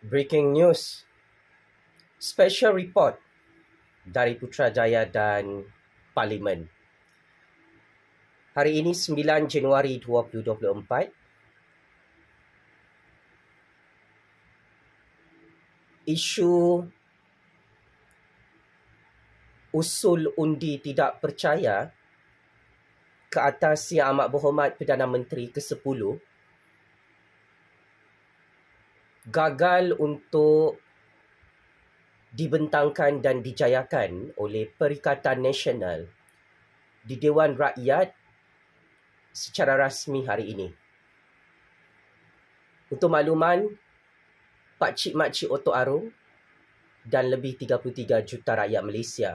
Breaking news, special report dari Putrajaya dan Parlimen. Hari ini 9 Januari 2024. Isu usul undi tidak percaya ke atas Yang Amat Berhormat Perdana Menteri ke-10 gagal untuk dibentangkan dan dijayakan oleh Perikatan Nasional di Dewan Rakyat secara rasmi hari ini. Untuk makluman, pakcik-makcik Otok Arung dan lebih 33 juta rakyat Malaysia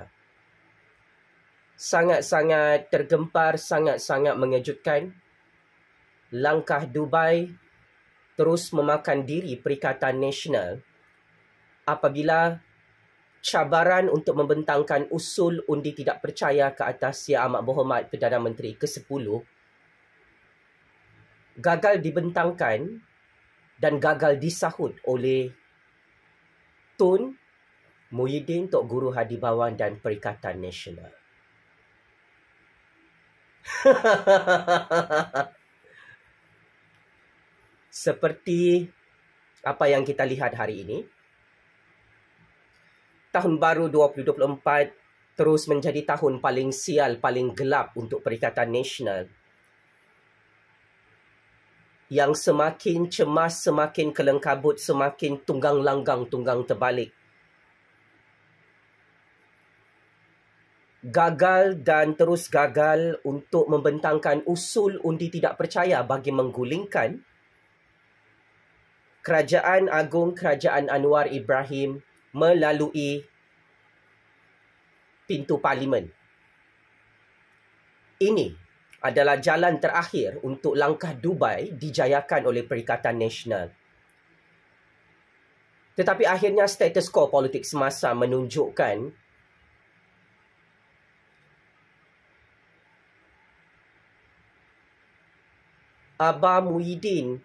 sangat-sangat tergempar, sangat-sangat mengejutkan langkah Dubai terus memakan diri Perikatan Nasional apabila cabaran untuk membentangkan usul undi tidak percaya ke atas Yang Amat Berhormat Perdana Menteri ke-10 gagal dibentangkan dan gagal disahut oleh Tun Muhyiddin, Tok Guru Hadibawan dan Perikatan Nasional. Seperti apa yang kita lihat hari ini, tahun baru 2024 terus menjadi tahun paling sial, paling gelap untuk Perikatan Nasional. Yang semakin cemas, semakin kelengkabut, semakin tunggang langgang, tunggang terbalik. Gagal dan terus gagal untuk membentangkan usul undi tidak percaya bagi menggulingkan Kerajaan Agung Kerajaan Anwar Ibrahim melalui pintu Parlimen. Ini adalah jalan terakhir untuk langkah Dubai dijayakan oleh Perikatan Nasional. Tetapi akhirnya status quo politik semasa menunjukkan Abah Muhyiddin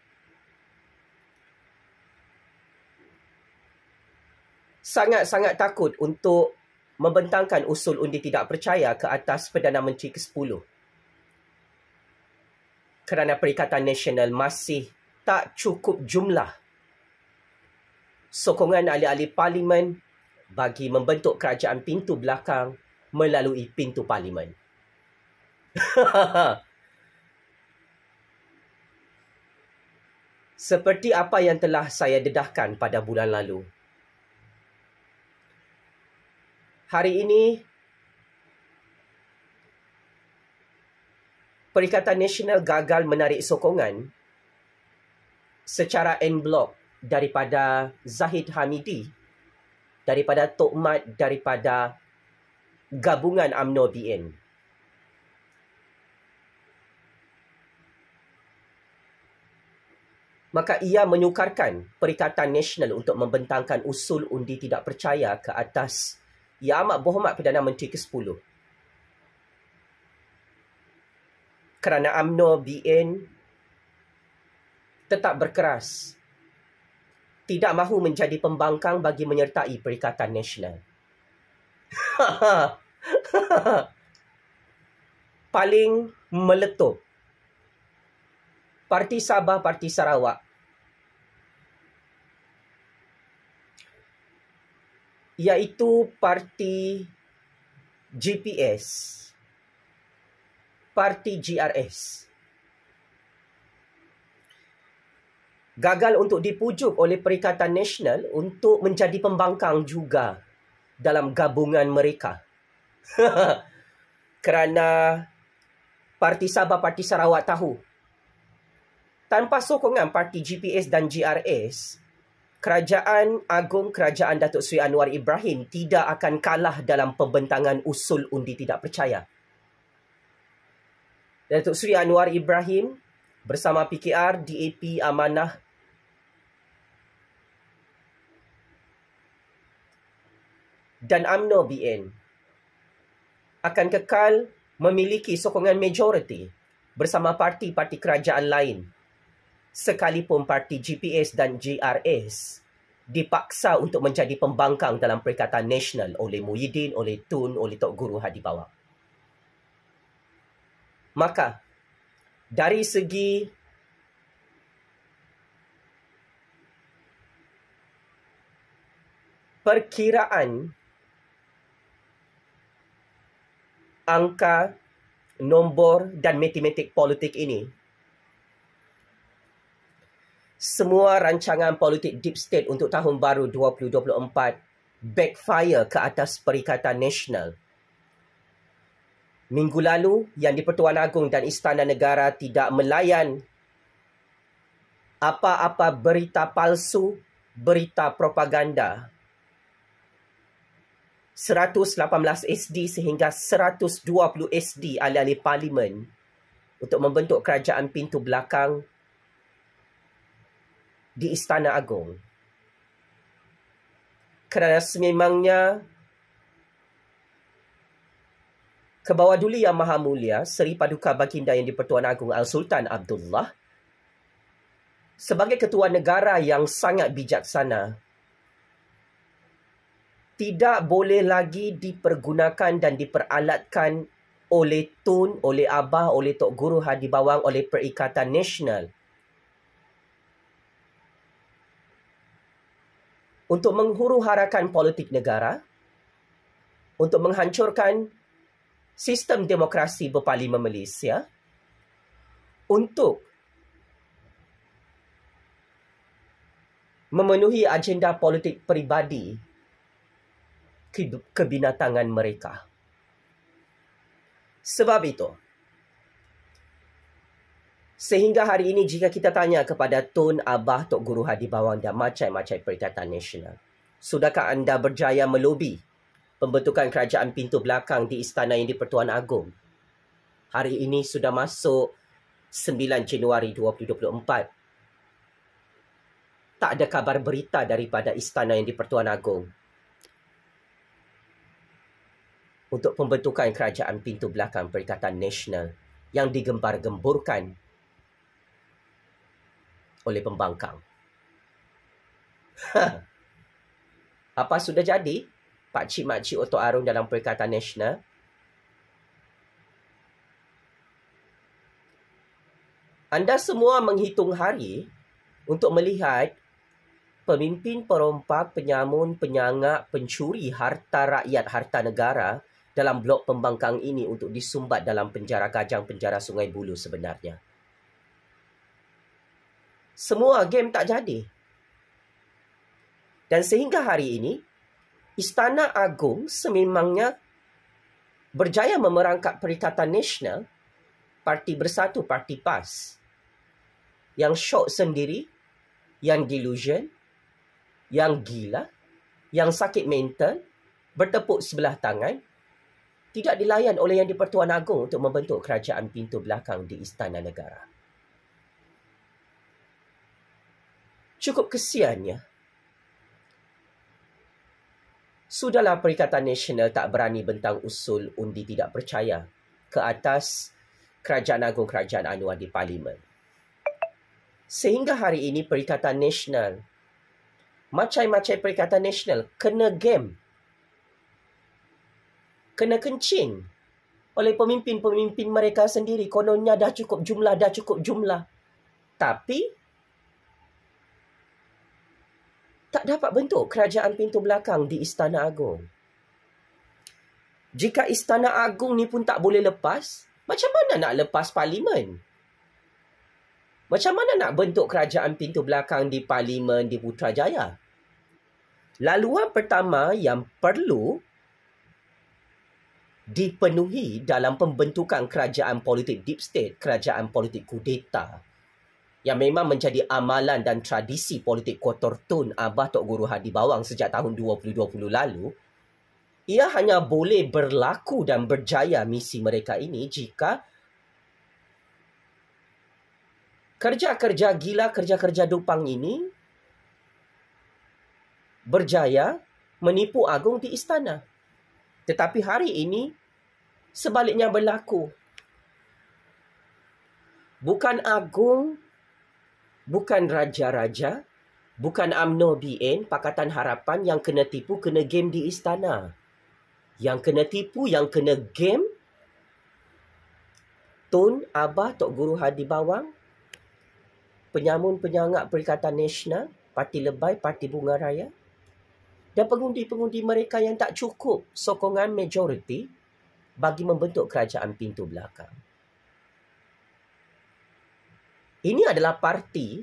sangat-sangat takut untuk membentangkan usul undi tidak percaya ke atas Perdana Menteri ke-10. Kerana Perikatan Nasional masih tak cukup jumlah sokongan ahli-ahli Parlimen bagi membentuk kerajaan pintu belakang melalui pintu Parlimen. Seperti apa yang telah saya dedahkan pada bulan lalu. Hari ini, Perikatan Nasional gagal menarik sokongan secara en blok daripada Zahid Hamidi, daripada Tok Mat, daripada gabungan UMNO BN. Maka ia menyukarkan Perikatan Nasional untuk membentangkan usul undi tidak percaya ke atas Yang Amat Berhormat Perdana Menteri ke-10. Kerana UMNO BN tetap berkeras tidak mahu menjadi pembangkang bagi menyertai Perikatan Nasional. Paling meletup Parti Sabah, Parti Sarawak iaitu Parti GPS, Parti GRS. Gagal untuk dipujuk oleh Perikatan Nasional untuk menjadi pembangkang juga dalam gabungan mereka. Kerana Parti Sabah, Parti Sarawak tahu, tanpa sokongan Parti GPS dan GRS, Kerajaan Agung Kerajaan Datuk Seri Anwar Ibrahim tidak akan kalah dalam pembentangan usul undi tidak percaya. Datuk Seri Anwar Ibrahim bersama PKR, DAP, Amanah dan UMNO BN akan kekal memiliki sokongan majoriti bersama parti-parti kerajaan lain sekalipun parti GPS dan GRS dipaksa untuk menjadi pembangkang dalam Perikatan Nasional oleh Muhyiddin, oleh Tun, oleh Tok Guru Hadi Bawang. Maka, dari segi perkiraan angka, nombor dan matematik politik ini, semua rancangan politik deep state untuk tahun baru 2024 backfire ke atas Perikatan Nasional. Minggu lalu, Yang di-Pertuan Agong dan Istana Negara tidak melayan apa-apa berita palsu, berita propaganda. 118 SD sehingga 120 SD ahli-ahli parlimen untuk membentuk kerajaan pintu belakang di Istana Agong. Kerana sememangnya Kebawah-Duli Yang Maha Mulia Seri Paduka Baginda Yang di-Pertuan Agong Al-Sultan Abdullah sebagai ketua negara yang sangat bijaksana tidak boleh lagi dipergunakan dan diperalatkan oleh Tun, oleh Abah, oleh Tok Guru Hadi Bawang, oleh Perikatan Nasional untuk menghuru-harakan politik negara, untuk menghancurkan sistem demokrasi berparlimen Malaysia, untuk memenuhi agenda politik peribadi kebinatangan mereka. Sebab itu, sehingga hari ini jika kita tanya kepada Tun, Abah, Tok Guru Hadi Bawang dan macam-macam Perikatan Nasional, sudahkah anda berjaya melobi pembentukan kerajaan pintu belakang di Istana Yang di-Pertuan Agong? Hari ini sudah masuk 9 Januari 2024. Tak ada kabar berita daripada Istana Yang di-Pertuan Agong untuk pembentukan kerajaan pintu belakang Perikatan Nasional yang digembar-gemburkan oleh pembangkang. Apa sudah jadi pakcik-makcik Otok Arun dalam Perikatan Nasional? Anda semua menghitung hari untuk melihat pemimpin perompak, penyamun, penyangak, pencuri harta rakyat, harta negara dalam blok pembangkang ini untuk disumbat dalam penjara Gajang, penjara Sungai Buloh sebenarnya. Semua game tak jadi. Dan sehingga hari ini, Istana Agong sememangnya berjaya memerangkap Perikatan Nasional, Parti Bersatu, Parti PAS, yang syok sendiri, yang delusion, yang gila, yang sakit mental, bertepuk sebelah tangan, tidak dilayan oleh Yang di-Pertuan Agong untuk membentuk kerajaan pintu belakang di Istana Negara. Cukup kesiannya, sudahlah Perikatan Nasional tak berani bentang usul undi tidak percaya ke atas Kerajaan Agong Kerajaan Anwar di Parlimen. Sehingga hari ini Perikatan Nasional, macam-macam Perikatan Nasional kena game, kena kencing oleh pemimpin-pemimpin mereka sendiri. Kononnya dah cukup jumlah. Tapi tak dapat bentuk kerajaan pintu belakang di Istana Agong. Jika Istana Agong ni pun tak boleh lepas, macam mana nak lepas Parlimen? Macam mana nak bentuk kerajaan pintu belakang di Parlimen di Putrajaya? Laluan pertama yang perlu dipenuhi dalam pembentukan kerajaan politik deep state, kerajaan politik kudeta, yang memang menjadi amalan dan tradisi politik kotor Tun, Abah, Tok Guru Hadi Bawang sejak tahun 2020 lalu, ia hanya boleh berlaku dan berjaya misi mereka ini jika kerja-kerja gila, kerja-kerja dupang ini berjaya menipu Agong di istana. Tetapi hari ini sebaliknya berlaku. Bukan Agong, bukan raja-raja, Bukan UMNO BN, Pakatan Harapan yang kena tipu, kena game di istana. Yang kena tipu, yang kena game, Tun Abah Tok Guru Hadi Bawang, penyamun-penyangak Perikatan Nasional, Parti Lebai, Parti Bunga Raya, dan pengundi-pengundi mereka yang tak cukup sokongan majoriti bagi membentuk kerajaan pintu belakang. Ini adalah parti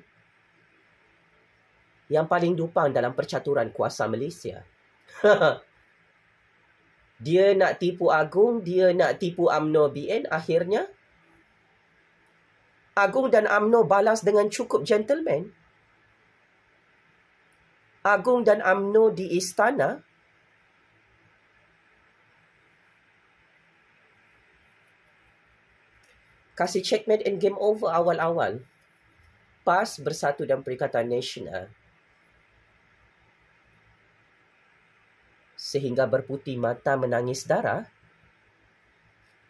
yang paling dupang dalam percaturan kuasa Malaysia. Dia nak tipu Agung, dia nak tipu UMNO BN, akhirnya Agung dan UMNO balas dengan cukup gentleman. Agung dan UMNO di istana kasih checkmate and game over awal-awal. PAS Bersatu dan Perikatan Nasional sehingga berputih mata menangis darah,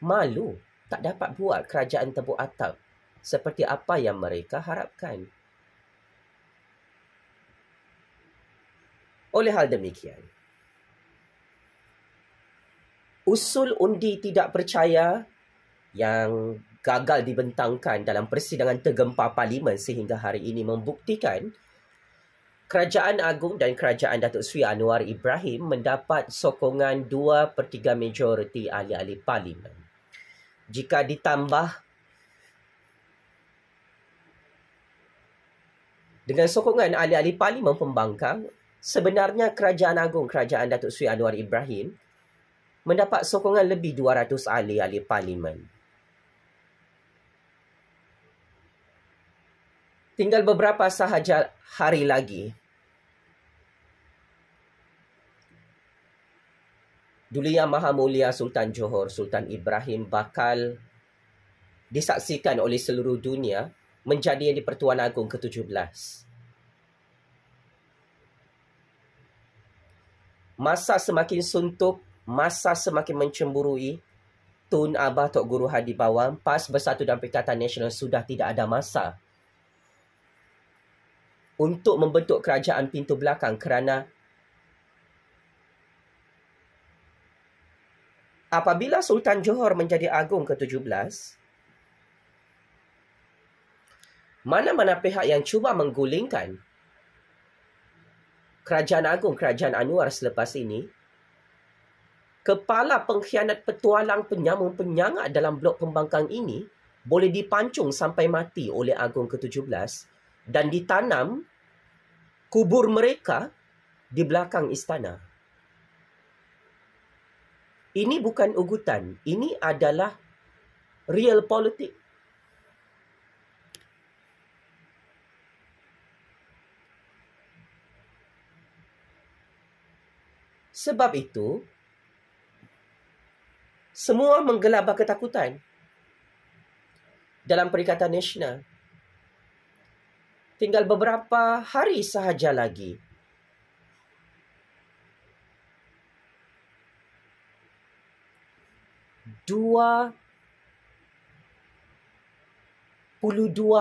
malu tak dapat buat kerajaan tepuk atap seperti apa yang mereka harapkan. Oleh hal demikian, usul undi tidak percaya yang gagal dibentangkan dalam persidangan tergempar Parlimen sehingga hari ini membuktikan Kerajaan Agung dan Kerajaan Datuk Seri Anwar Ibrahim mendapat sokongan 2/3 majoriti ahli-ahli Parlimen. Jika ditambah dengan sokongan ahli-ahli Parlimen pembangkang, sebenarnya Kerajaan Agung Kerajaan Datuk Seri Anwar Ibrahim mendapat sokongan lebih 200 ahli-ahli Parlimen. Tinggal beberapa sahaja hari lagi. Duli Yang Maha Mulia Sultan Johor, Sultan Ibrahim bakal disaksikan oleh seluruh dunia menjadi Yang di-Pertuan Agong ke-17. Masa semakin suntuk, masa semakin mencemburui. Tun Abah Tok Guru Hadi Bawang, PAS Bersatu dan Perikatan Nasional sudah tidak ada masa untuk membentuk kerajaan pintu belakang kerana apabila Sultan Johor menjadi Agung ke-17, mana-mana pihak yang cuba menggulingkan Kerajaan Agung, Kerajaan Anwar selepas ini, kepala pengkhianat petualang penyamun-penyangak dalam blok pembangkang ini boleh dipancung sampai mati oleh Agung ke-17 dan ditanam kubur mereka di belakang istana. Ini bukan ugutan, ini adalah real politik. Sebab itu, semua menggelabah ketakutan dalam Perikatan Nasional. Tinggal beberapa hari sahaja lagi. Dua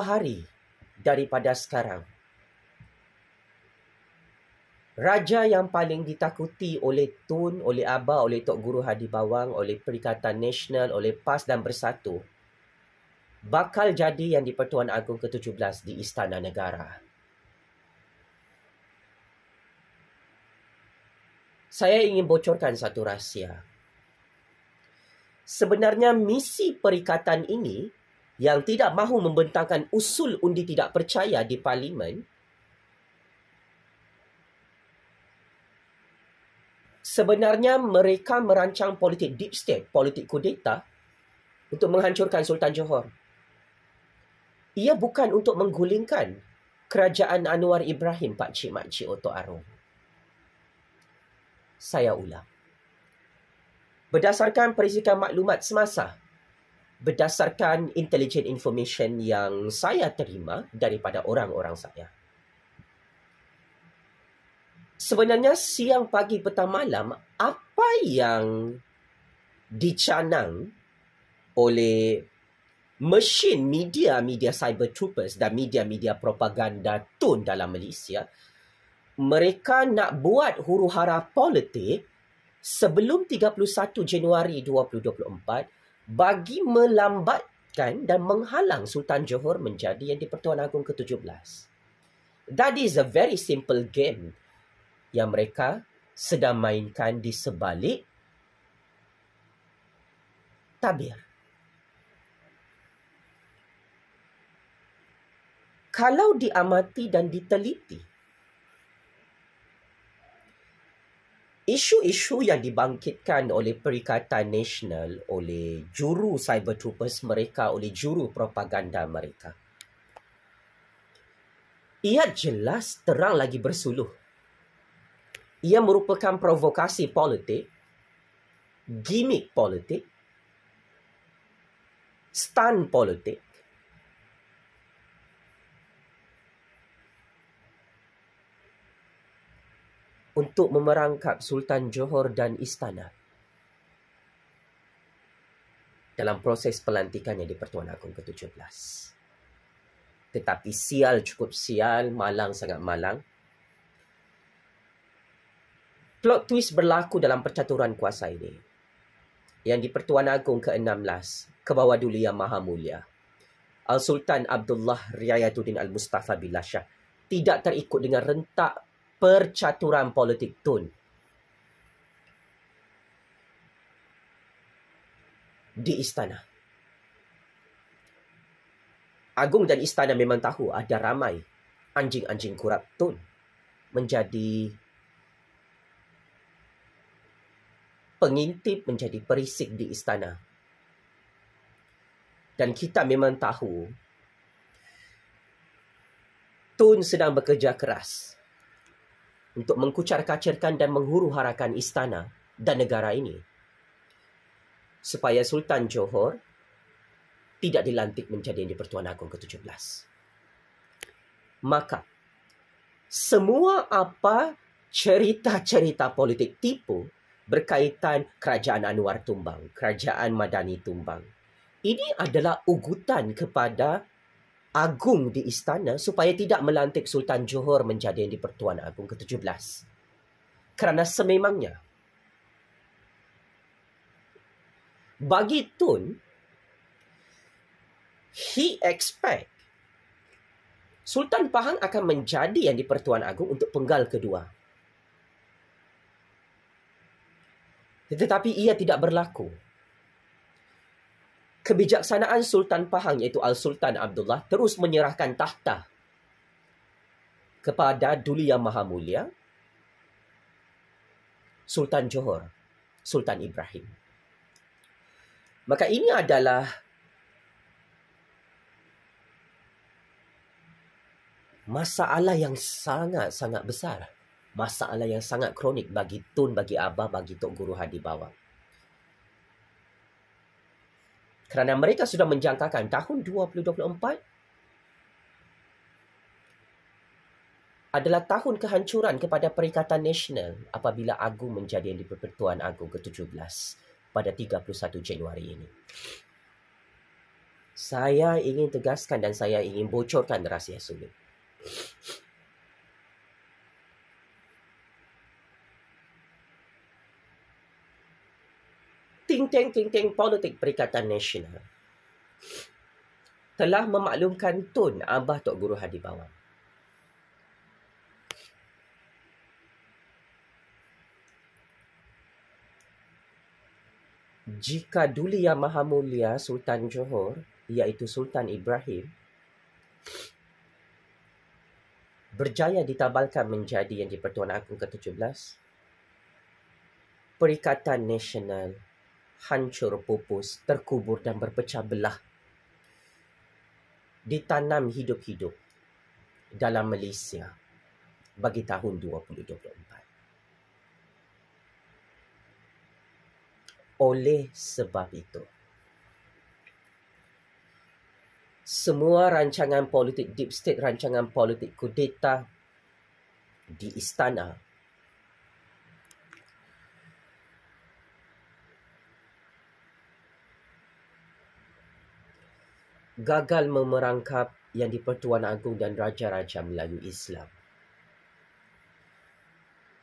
hari daripada sekarang. Raja yang paling ditakuti oleh Tun, oleh Abah, oleh Tok Guru Hadi Bawang, oleh Perikatan Nasional, oleh PAS dan Bersatu bakal jadi Yang di-Pertuan Agong ke-17 di Istana Negara. Saya ingin bocorkan satu rahsia. Sebenarnya misi perikatan ini yang tidak mahu membentangkan usul undi tidak percaya di Parlimen, sebenarnya mereka merancang politik deep state, politik kudeta untuk menghancurkan Sultan Johor. Ia bukan untuk menggulingkan Kerajaan Anwar Ibrahim Pak Cik Mak Cik Oto Arum. Saya ulang. Berdasarkan perisikan maklumat semasa, berdasarkan intelligent information yang saya terima daripada orang-orang saya, sebenarnya siang, pagi, petang, malam, apa yang dicanang oleh mesin media cyber troopers dan media propaganda Tun dalam Malaysia, mereka nak buat huru-hara politik sebelum 31 Januari 2024 bagi melambatkan dan menghalang Sultan Johor menjadi Yang di-Pertuan Agong ke-17. That is a very simple game yang mereka sedang mainkan di sebalik tabir. Kalau diamati dan diteliti, isu-isu yang dibangkitkan oleh Perikatan Nasional, oleh juru cyber troopers mereka, oleh juru propaganda mereka, ia jelas terang lagi bersuluh. Ia merupakan provokasi politik, gimmick politik, stunt politik, untuk memerangkap Sultan Johor dan istana dalam proses pelantikan Yang di-Pertuan Agong ke-17. Tetapi sial, cukup sial, malang sangat malang. Plot twist berlaku dalam percaturan kuasa ini. Yang di-Pertuan Agong ke-16, ke bawah Duli Yang Maha Mulia, Al-Sultan Abdullah Riayatuddin Al-Mustafa Billah Shah, tidak terikut dengan rentak percaturan politik Tun di istana. Agong dan istana memang tahu ada ramai anjing-anjing kurap Tun menjadi pengintip, menjadi perisik di istana. Dan kita memang tahu Tun sedang bekerja keras untuk mengkucar-kacirkan dan menghuru-harakan istana dan negara ini supaya Sultan Johor tidak dilantik menjadi Yang di-Pertuan Agong ke-17. Maka, semua apa cerita-cerita politik tipu berkaitan kerajaan Anwar tumbang, kerajaan Madani tumbang, ini adalah ugutan kepada Agung di istana supaya tidak melantik Sultan Johor menjadi Yang di-Pertuan Agong ke-17. Kerana sememangnya, bagi Tun, he expect Sultan Pahang akan menjadi Yang di-Pertuan Agong untuk penggal kedua. Tetapi ia tidak berlaku. Kebijaksanaan Sultan Pahang iaitu Al-Sultan Abdullah terus menyerahkan tahta kepada Duli Yang Maha Mulia, Sultan Johor, Sultan Ibrahim. Maka ini adalah masalah yang sangat-sangat besar. Masalah yang sangat kronik bagi Tun, bagi Abah, bagi Tok Guru Hadi Bawang. Kerana mereka sudah menjangkakan tahun 2024 adalah tahun kehancuran kepada Perikatan Nasional apabila Agung menjadi Yang di-Pertuan Agong ke-17 pada 31 Januari ini. Saya ingin tegaskan dan saya ingin bocorkan rahsia sulit. Ting-teng politik Perikatan Nasional telah memaklumkan Tun Abah Tok Guru Hadi Bawang. Jika Duli Yang Maha Mulia Sultan Johor, iaitu Sultan Ibrahim, berjaya ditabalkan menjadi Yang di-Pertuan Agong ke-17, Perikatan Nasional hancur pupus, terkubur dan berpecah belah, ditanam hidup-hidup dalam Malaysia bagi tahun 2024. Oleh sebab itu, semua rancangan politik deep state, rancangan politik kudeta di istana gagal memerangkap Yang di-Pertuan Agong dan Raja-Raja Melayu Islam.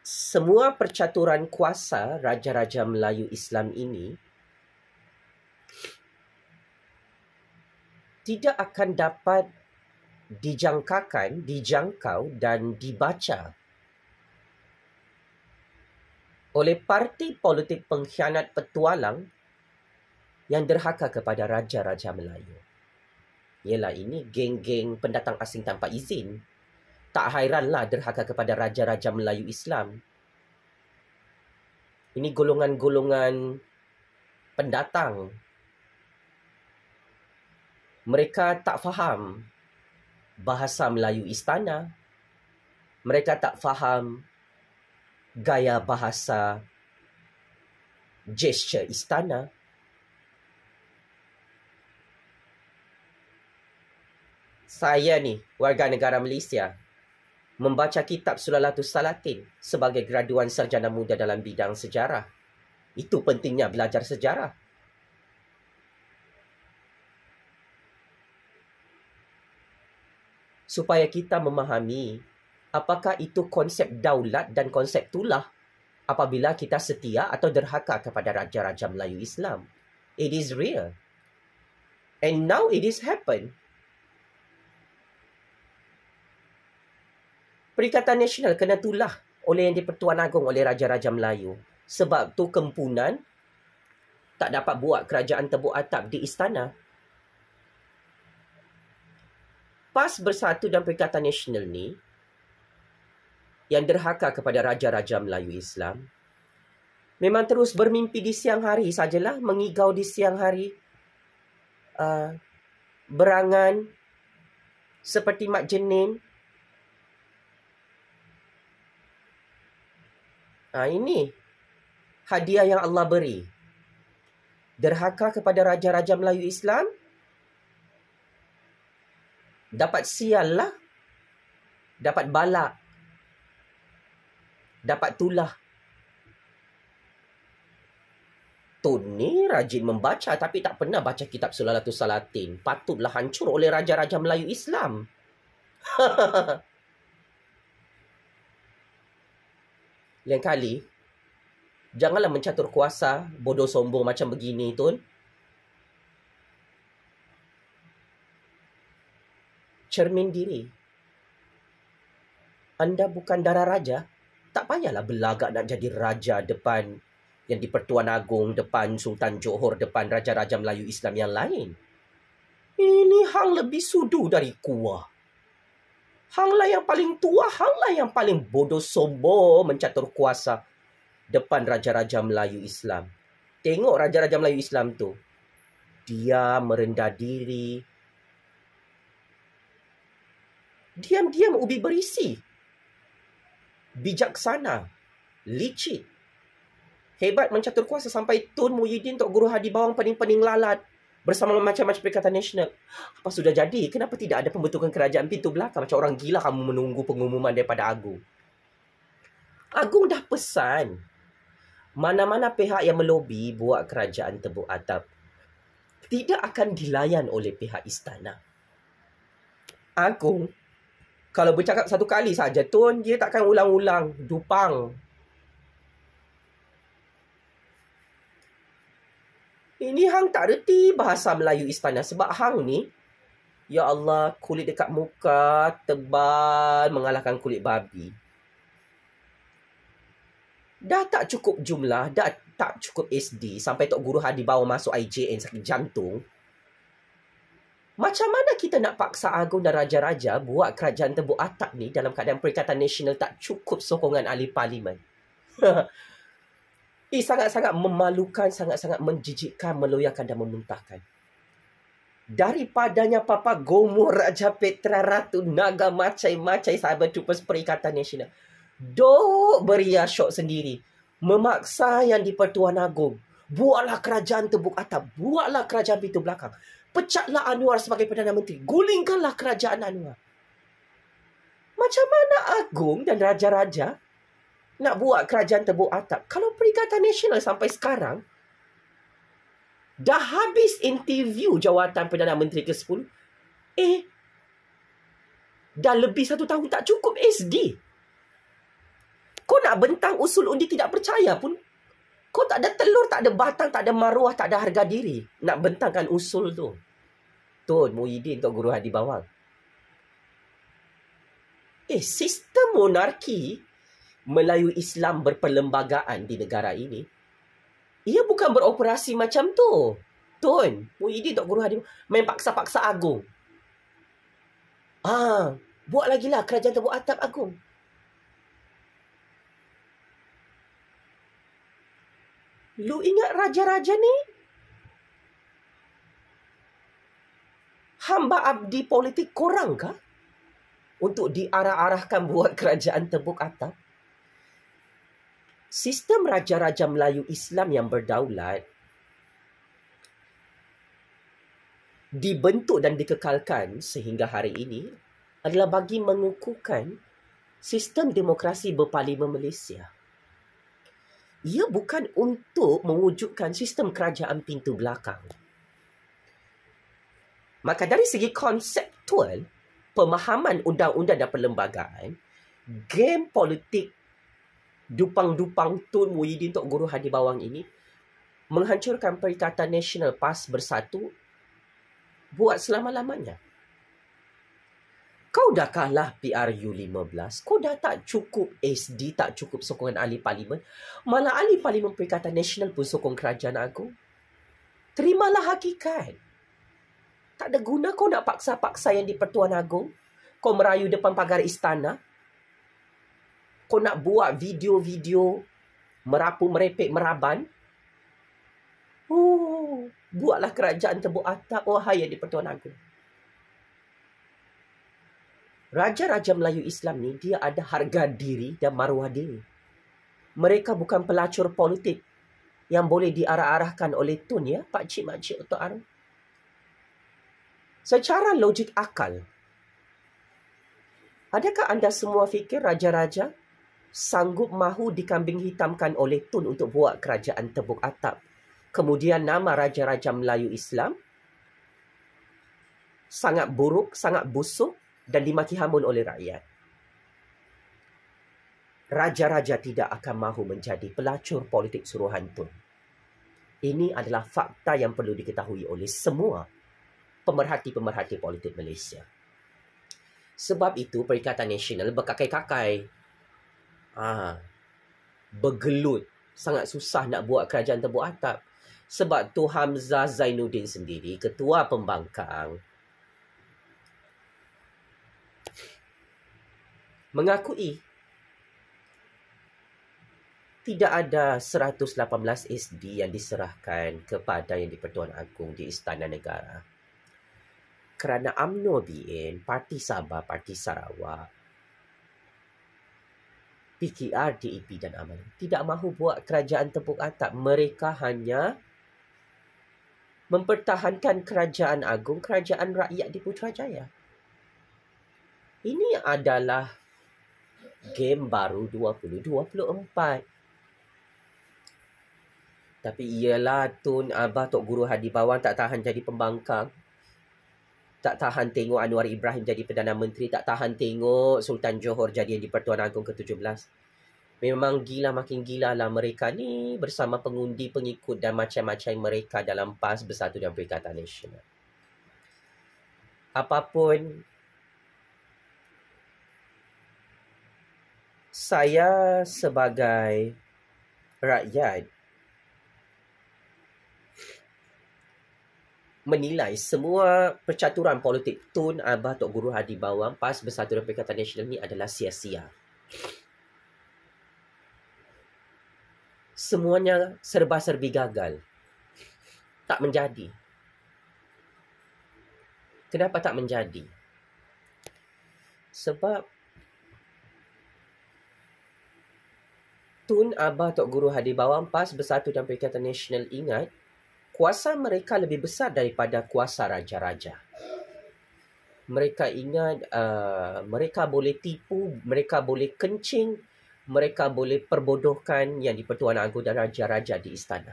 Semua percaturan kuasa Raja-Raja Melayu Islam ini tidak akan dapat dijangkau dan dibaca oleh parti politik pengkhianat petualang yang derhaka kepada Raja-Raja Melayu. Ialah ini geng-geng pendatang asing tanpa izin. Tak hairanlah derhaka kepada Raja-Raja Melayu Islam. Ini golongan-golongan pendatang. Mereka tak faham bahasa Melayu istana. Mereka tak faham gaya bahasa gesture istana. Saya ni, warga negara Malaysia, membaca kitab Sulalatus Salatin sebagai graduan sarjana muda dalam bidang sejarah. Itu pentingnya belajar sejarah. Supaya kita memahami apakah itu konsep daulat dan konsep tulah apabila kita setia atau derhaka kepada Raja-Raja Melayu Islam. It is real. And now it is happened. Perikatan Nasional kena tulah oleh Yang di-Pertuan Agong oleh Raja-Raja Melayu. Sebab tu Kempunan tak dapat buat kerajaan tebuk atap di istana. PAS Bersatu dan Perikatan Nasional ni yang derhaka kepada Raja-Raja Melayu Islam memang terus bermimpi di siang hari sajalah, mengigau di siang hari, berangan seperti mak jenin. Ini hadiah yang Allah beri. Derhaka kepada Raja-Raja Melayu Islam, dapat sial lah, dapat balak, dapat tulah. Tun ni rajin membaca tapi tak pernah baca kitab Sulalatus Salatin. Patutlah hancur oleh Raja-Raja Melayu Islam. Lain kali, janganlah mencatur kuasa, bodoh sombong macam begini, Tun. Cermin diri. Anda bukan darah raja, tak payahlah berlagak nak jadi raja depan Yang di-Pertuan Agong, depan Sultan Johor, depan Raja-Raja Melayu Islam yang lain. Ini hang lebih sudu dari kuah. Hanglah yang paling tua, hanglah yang paling bodoh sombong mencatur kuasa depan Raja-Raja Melayu Islam. Tengok Raja-Raja Melayu Islam tu. Dia merendah diri. Diam-diam ubi berisi. Bijaksana. Licik. Hebat mencatur kuasa sampai Tun Muhyiddin, Tok Guru Hadi Bawang pening-pening lalat bersama macam-macam Perikatan Nasional. Apa sudah jadi? Kenapa tidak ada pembentukan kerajaan pintu belakang? Macam orang gila kamu menunggu pengumuman daripada Agung. Agung dah pesan. Mana-mana pihak yang melobi buat kerajaan tebuk atap tidak akan dilayan oleh pihak istana. Agung, kalau bercakap satu kali saja, Tun, dia takkan ulang-ulang. Dupang. Ini hang tak reti bahasa Melayu istana. Sebab hang ni, ya Allah, kulit dekat muka tebal mengalahkan kulit babi. Dah tak cukup jumlah, dah tak cukup SD sampai Tok Guru Hadi bawa masuk IJN sakit jantung. Macam mana kita nak paksa Agung dan Raja-Raja buat kerajaan tebuk atap ni dalam keadaan Perikatan Nasional tak cukup sokongan ahli parlimen? Sangat-sangat memalukan, sangat-sangat menjijikkan, meloyakan dan memuntahkan. Daripadanya Papa Gomo Raja Petra Ratu Naga macai-macai sahabat Troopers Perikatan Nasional dok beria syok sendiri, memaksa Yang di-Pertuan Agong, buatlah kerajaan tebuk atap, buatlah kerajaan pintu belakang, pecatlah Anwar sebagai Perdana Menteri, gulingkanlah kerajaan Anwar. Macam mana Agung dan Raja-Raja nak buat kerajaan tebuk atap kalau Perikatan Nasional sampai sekarang Dah habis interview jawatan Perdana Menteri ke-10. Dah lebih 1 tahun tak cukup SD. Kau nak bentang usul undi tidak percaya pun, kau tak ada telur, tak ada batang, tak ada maruah, tak ada harga diri nak bentangkan usul tu. Tun Muhyiddin, Tok Guru Hadi Bawang. Sistem monarki Melayu Islam berperlembagaan di negara ini, ia bukan beroperasi macam tu. Tun Muhyiddin, Tok Guru Hadi Bawang main paksa-paksa agung. Buat lagi lah kerajaan Tebuk Atap agung. Lu ingat raja-raja ni hamba abdi politik korang kah? Untuk diarah-arahkan buat kerajaan Tebuk Atap? Sistem raja-raja Melayu Islam yang berdaulat dibentuk dan dikekalkan sehingga hari ini adalah bagi mengukuhkan sistem demokrasi berparlimen Malaysia. Ia bukan untuk mewujudkan sistem kerajaan pintu belakang. Maka dari segi konseptual, pemahaman undang-undang dan perlembagaan, game politik dupang-dupang Tun Muhyiddin, Tok Guru Hadi Bawang ini menghancurkan Perikatan Nasional PAS Bersatu buat selama-lamanya. Kau dah kalah PRU 15. Kau dah tak cukup SD, tak cukup sokongan ahli parlimen. Malah ahli parlimen Perikatan Nasional pun sokong kerajaan agung. Terimalah hakikat. Tak ada guna kau nak paksa-paksa yang di Pertuan Agong. Kau merayu depan pagar istana. Kau nak buat video-video merapu, merepek, meraban. Buatlah kerajaan Tebuk Atap, wahai yang di Pertuan Agong. Raja-raja Melayu Islam ni, dia ada harga diri dan maruah diri. Mereka bukan pelacur politik yang boleh diarah-arahkan oleh Tun, ya, Pak Cik, Mak Cik, Tok Arum. Secara logik akal, adakah anda semua fikir raja-raja sanggup mahu dikambing hitamkan oleh Tun untuk buat kerajaan Tebuk Atap? Kemudian nama raja-raja Melayu Islam sangat buruk, sangat busuk dan dimaki hamun oleh rakyat. Raja-raja tidak akan mahu menjadi pelacur politik suruhan Tun. Ini adalah fakta yang perlu diketahui oleh semua pemerhati-pemerhati politik Malaysia. Sebab itu Perikatan Nasional berkakai-kakai. Bergelut. Sangat susah nak buat kerajaan Tebuk Atap. Sebab tu Hamzah Zainuddin sendiri, Ketua Pembangkang, mengakui tidak ada 118 SD yang diserahkan kepada yang di-Pertuan Agong di Istana Negara. Kerana UMNO BN, Parti Sabah, Parti Sarawak, PKR, DAP dan Aman tidak mahu buat kerajaan Tebuk Atap. Mereka hanya mempertahankan kerajaan agung, kerajaan rakyat di Putrajaya. Ini adalah game baru 2024. Tapi iyalah Tun Abah Tok Guru Hadi Bawang tak tahan jadi pembangkang. Tak tahan tengok Anwar Ibrahim jadi Perdana Menteri. Tak tahan tengok Sultan Johor jadi yang di Pertuan Agong ke-17. Memang gila, makin gila lah mereka ni bersama pengundi, pengikut dan macam-macam mereka dalam PAS Bersatu dan Perikatan Nasional. Apapun, saya sebagai rakyat menilai semua percaturan politik Tun Abah Tok Guru Hadi Bawang, PAS Bersatu dan Perikatan Nasional ni adalah sia-sia. Semuanya serba-serbi gagal. Tak menjadi. Kenapa tak menjadi? Sebab Tun Abah Tok Guru Hadi Bawang, PAS Bersatu dan Perikatan Nasional ingat, kuasa mereka lebih besar daripada kuasa raja-raja. Mereka ingat mereka boleh tipu, mereka boleh kencing, mereka boleh perbodohkan yang di Pertuan Agong dan raja-raja di istana.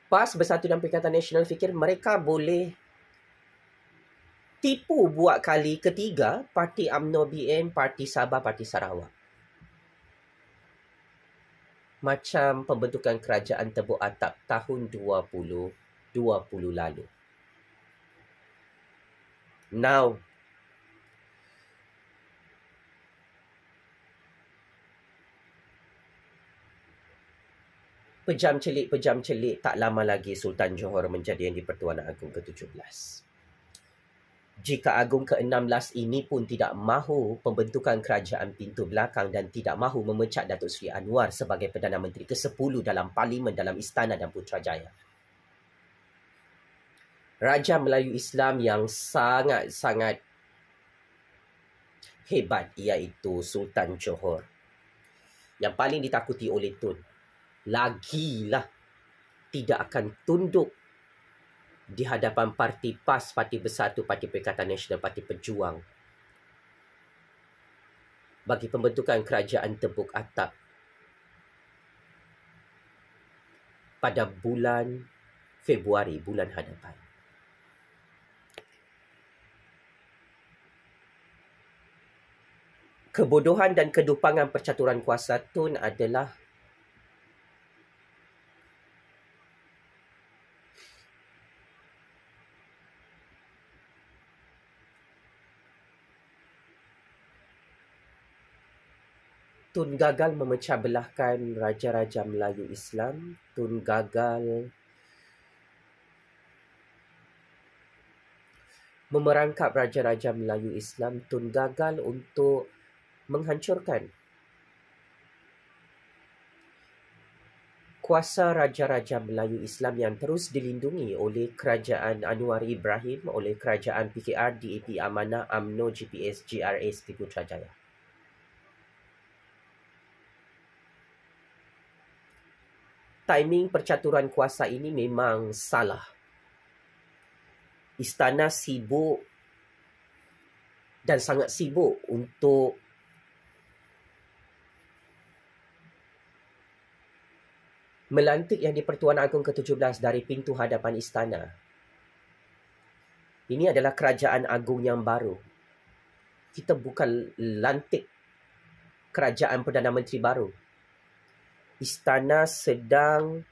PAS Bersatu dan Perikatan Nasional fikir mereka boleh tipu buat kali ketiga Parti UMNO BN, Parti Sabah, Parti Sarawak. Macam pembentukan kerajaan tebuk atap tahun 2020 lalu. Now, pejam celik tak lama lagi Sultan Johor menjadi Yang di-Pertuanan Agong ke-17. Jika Agong ke-16 ini pun tidak mahu pembentukan kerajaan pintu belakang dan tidak mahu memecat Datuk Seri Anwar sebagai Perdana Menteri ke-10 dalam Parlimen, dalam Istana dan Putrajaya, Raja Melayu Islam yang sangat-sangat hebat iaitu Sultan Johor, yang paling ditakuti oleh Tun, lagilah tidak akan tunduk di hadapan Parti PAS, Parti Bersatu, Parti Perikatan Nasional, Parti Pejuang bagi pembentukan kerajaan tebuk atap pada bulan Februari, bulan hadapan. Kebodohan dan kedupangan percaturan kuasa Tun adalah Tun gagal memecah belahkan Raja-Raja Melayu Islam. Tun gagal memerangkap Raja-Raja Melayu Islam. Tun gagal untuk menghancurkan kuasa Raja-Raja Melayu Islam yang terus dilindungi oleh Kerajaan Anwar Ibrahim, oleh Kerajaan PKR, DAP Amanah, UMNO, GPS, GRS di Putrajaya. Timing percaturan kuasa ini memang salah. Istana sibuk dan sangat sibuk untuk melantik Yang di-Pertuanan Agong ke-17 dari pintu hadapan istana. Ini adalah kerajaan agung yang baru. Kita bukan lantik kerajaan Perdana Menteri baru. Istana sedang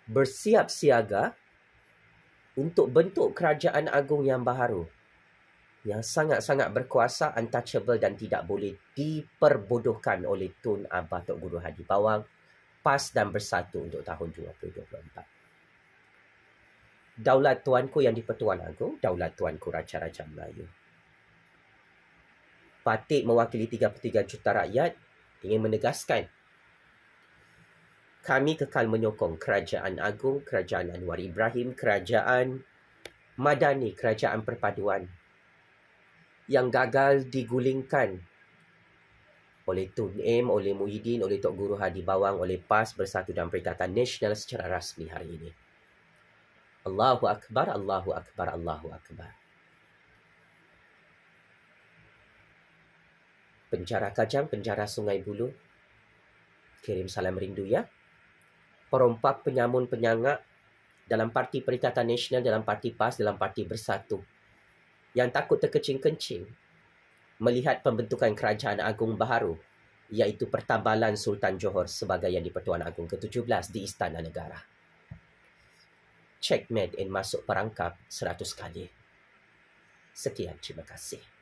bersiap siaga untuk bentuk kerajaan agung yang baru, yang sangat-sangat berkuasa, untouchable dan tidak boleh diperbodohkan oleh Tun Abah Tok Guru Hadi Bawang, PAS dan Bersatu untuk tahun 2024. Daulat Tuanku Yang di-Pertuanan Agong, Daulat Tuanku Raja-Raja Melayu. Patik mewakili 33 juta rakyat ingin menegaskan kami kekal menyokong Kerajaan Agung, Kerajaan Anwar Ibrahim, Kerajaan Madani, Kerajaan Perpaduan yang gagal digulingkan oleh Tun M, oleh Muhyiddin, oleh Tok Guru Hadi Bawang, oleh PAS Bersatu dan Perikatan Nasional secara rasmi hari ini. Allahu Akbar, Allahu Akbar, Allahu Akbar. Penjara Kajang, penjara Sungai Buloh, kirim salam rindu ya. Perompak penyamun penyangak dalam Parti Perikatan Nasional, dalam Parti PAS, dalam Parti Bersatu yang takut terkencing-kencing melihat pembentukan kerajaan agung baharu iaitu pertabalan Sultan Johor sebagai Yang di-Pertuanan Agong ke-17 di Istana Negara. Checkmate and masuk perangkap 100 kali. Sekian, terima kasih.